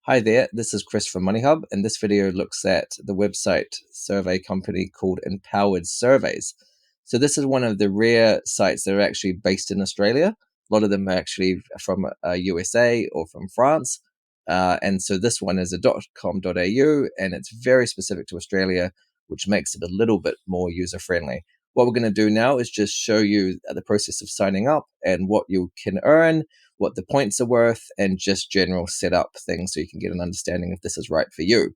Hi there, this is Chris from MoneyHub, and this video looks at the website survey company called Empowered Surveys. So this is one of the rare sites that are actually based in Australia. A lot of them are actually from USA or from France. And so this one is a .com.au, and it's very specific to Australia, which makes it a little bit more user-friendly. What we're going to do now is just show you the process of signing up and what you can earn, what the points are worth, and just general setup things so you can get an understanding if this is right for you.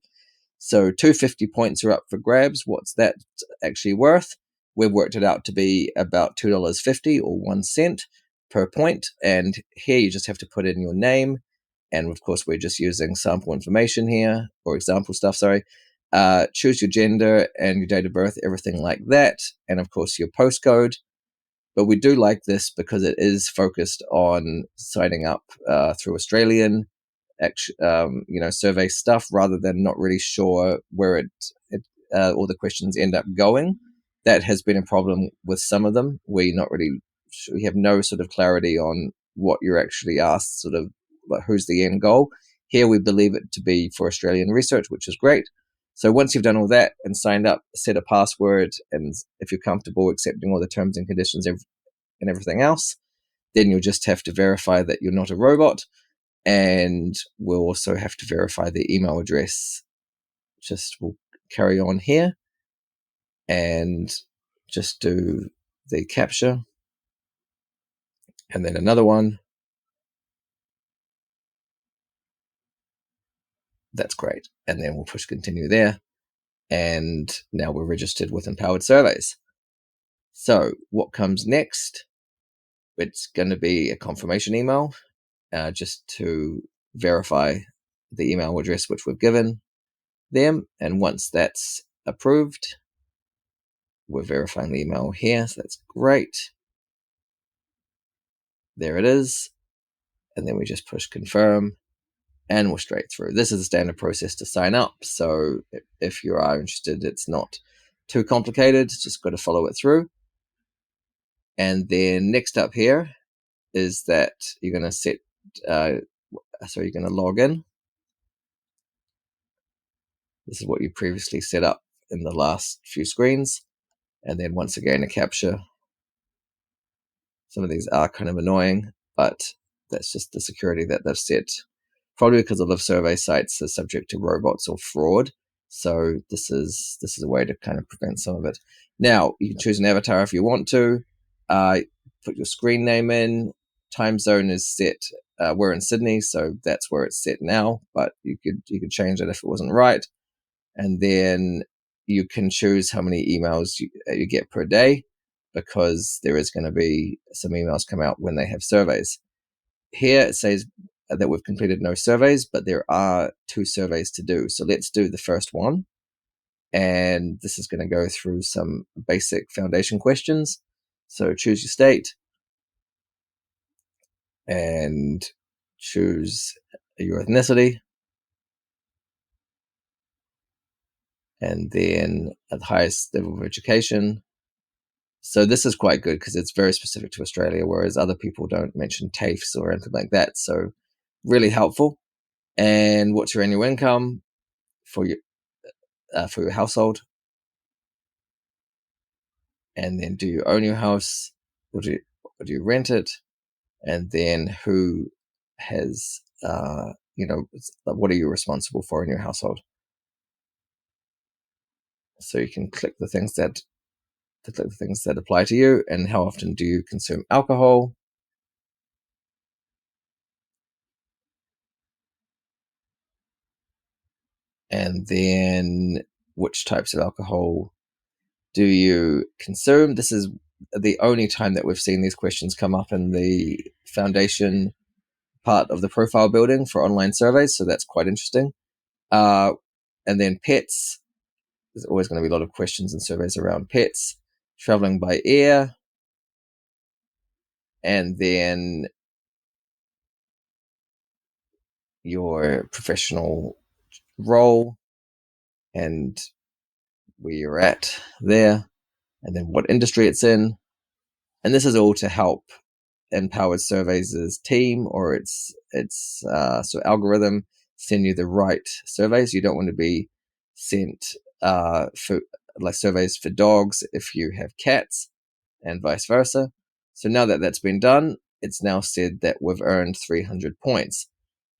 So 250 points are up for grabs. What's that actually worth? We've worked it out to be about $2.50 or 1 cent per point. And here you just have to put in your name. And of course, we're just using sample information here, or example stuff, sorry. Choose your gender and your date of birth, everything like that. And of course, your postcode. But we do like this because it is focused on signing up through Australian, survey stuff, rather than not really sure where all the questions end up going. That has been a problem with some of them. We have no sort of clarity on what you're actually asked, sort of like who's the end goal. Here we believe it to be for Australian research, which is great. So once you've done all that and signed up, set a password, and if you're comfortable accepting all the terms and conditions and everything else, then you'll just have to verify that you're not a robot, and we'll also have to verify the email address. We'll carry on here and just do the captcha, and then another one. That's great. And then we'll push continue there. And now we're registered with Empowered Surveys. So what comes next? It's going to be a confirmation email just to verify the email address which we've given them. And once that's approved, we're verifying the email here. So that's great. There it is. And then we just push confirm. And we're straight through. This is a standard process to sign up. So if you are interested, it's not too complicated. Just got to follow it through. And then next up here is that you're going to you're going to log in. This is what you previously set up in the last few screens. And then once again, a captcha. Some of these are kind of annoying, but that's just the security that they've set. Probably because a lot of survey sites are subject to robots or fraud. So this is a way to kind of prevent some of it. Now, you can choose an avatar if you want to. Put your screen name in. Time zone is set. We're in Sydney, so that's where it's set now. But you could change it if it wasn't right. And then you can choose how many emails you get per day, because there is going to be some emails come out when they have surveys. Here it says that we've completed no surveys, but there are 2 surveys to do. So let's do the first one. And this is going to go through some basic foundation questions. So choose your state and choose your ethnicity. And then at the highest level of education. So this is quite good because it's very specific to Australia, whereas other people don't mention TAFEs or anything like that. So really helpful. And what's your annual income for your household? And then do you own your house, or do you rent it? And then who has what are you responsible for in your household? So you can click the things that apply to you. And how often do you consume alcohol? And then which types of alcohol do you consume? This is the only time that we've seen these questions come up in the foundation part of the profile building for online surveys. So that's quite interesting. And then pets. There's always going to be a lot of questions and surveys around pets. Traveling by air. And then your professional role and where you're at there, and then what industry it's in. And this is all to help Empowered Surveys' team or its algorithm send you the right surveys. You don't want to be sent for like surveys for dogs if you have cats, and vice versa. So now that that's been done, it's now said that we've earned 300 points.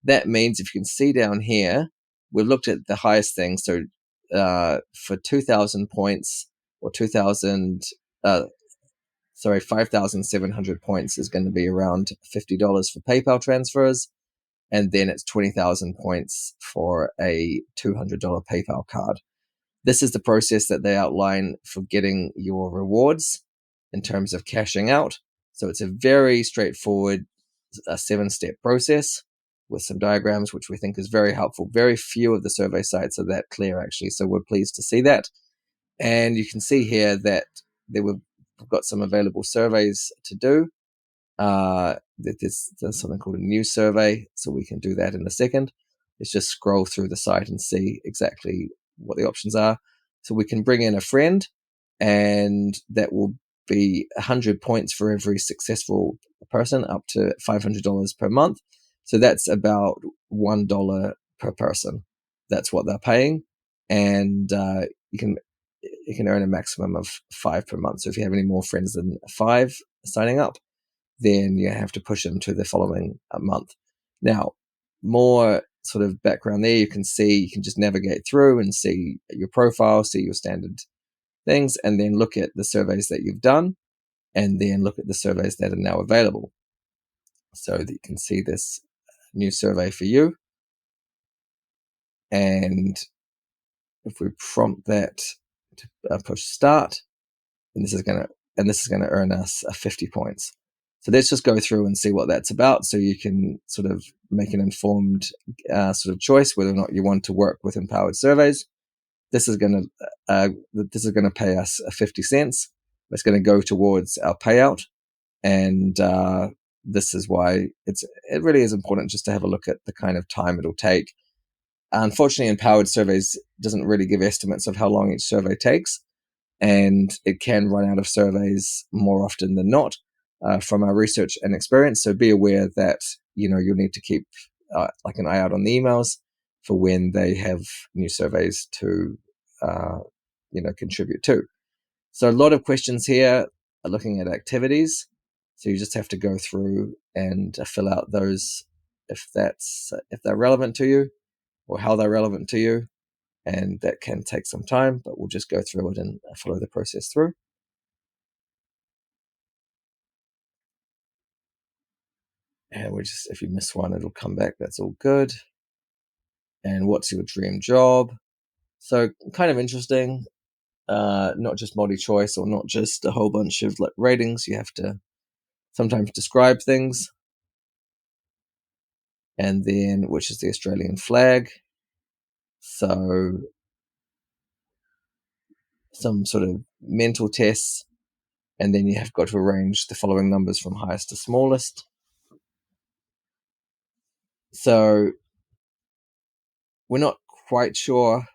That means if you can see down here, we've looked at the highest thing. So for 2,000 points, or 5,700 points is going to be around $50 for PayPal transfers. And then it's 20,000 points for a $200 PayPal card. This is the process that they outline for getting your rewards in terms of cashing out. So it's a very straightforward 7-step process with some diagrams, which we think is very helpful. Very few of the survey sites are that clear, actually, so we're pleased to see that. And you can see here that we've got some available surveys to do. There's something called a new survey, so we can do that in a second. Let's just scroll through the site and see exactly what the options are. So we can bring in a friend, and that will be 100 points for every successful person, up to $500 per month. So that's about $1 per person. That's what they're paying, and you can earn a maximum of 5 per month. So if you have any more friends than 5 signing up, then you have to push them to the following month. Now, more sort of background there, you can just navigate through and see your profile, see your standard things, and then look at the surveys that you've done, and then look at the surveys that are now available. So that you can see this new survey for you. And if we prompt that to push start, and this is going to earn us 50 points. So let's just go through and see what that's about, so you can sort of make an informed sort of choice whether or not you want to work with Empowered Surveys. This is going to pay us 50 cents. It's going to go towards our payout, and this is why it really is important just to have a look at the kind of time it'll take. Unfortunately, Empowered Surveys doesn't really give estimates of how long each survey takes, and it can run out of surveys more often than not, from our research and experience. So be aware that you'll need to keep like an eye out on the emails for when they have new surveys to contribute to. So a lot of questions here are looking at activities. So you just have to go through and fill out those if they're relevant to you, or how they're relevant to you. And that can take some time, but we'll just go through it and follow the process through. And if you miss one, it'll come back. That's all good. And what's your dream job? So kind of interesting. Not just multi-choice, or not just a whole bunch of like ratings. You have to sometimes describe things. And then, which is the Australian flag. So some sort of mental tests. And then you have got to arrange the following numbers from highest to smallest. So we're not quite sure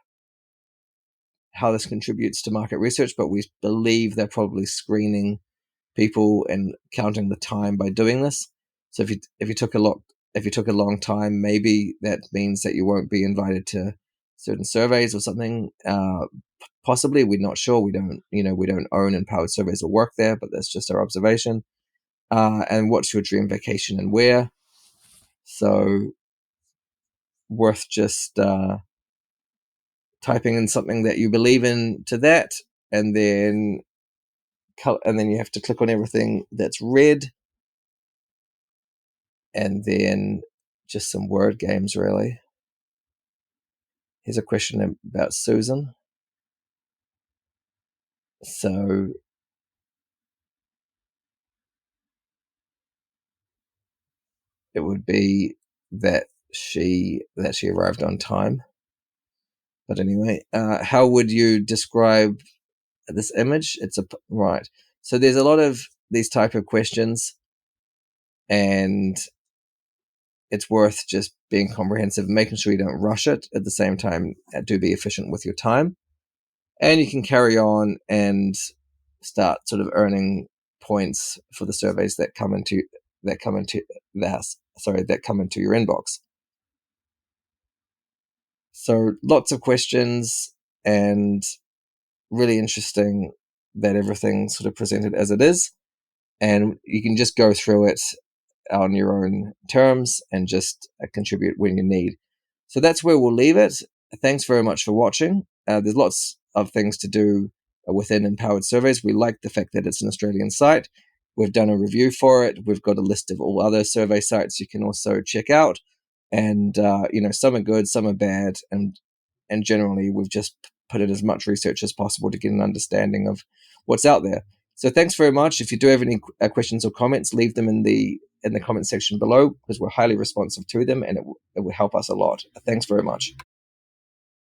how this contributes to market research, but we believe they're probably screening people and counting the time by doing this. So if you took a long time, maybe that means that you won't be invited to certain surveys or something. Possibly, we're not sure. We don't own Empowered Surveys or work there, but that's just our observation. And what's your dream vacation and where? So worth just typing in something that you believe in to that, and then you have to click on everything that's red, and then just some word games, really. Here's a question about Susan. So it would be that she arrived on time. But anyway, how would you describe this image? Right. So there's a lot of these type of questions, and it's worth just being comprehensive, making sure you don't rush it. At the same time, do be efficient with your time, and you can carry on and start sort of earning points for the surveys that come into your inbox. So lots of questions, and really interesting that everything's sort of presented as it is. And you can just go through it on your own terms and just contribute when you need. So that's where we'll leave it. Thanks very much for watching. There's lots of things to do within Empowered Surveys. We like the fact that it's an Australian site. We've done a review for it. We've got a list of all other survey sites you can also check out. And some are good, some are bad, and generally we've just put in as much research as possible to get an understanding of what's out there. So thanks very much. If you do have any questions or comments, leave them in the comment section below, because we're highly responsive to them, and it will help us a lot. Thanks very much.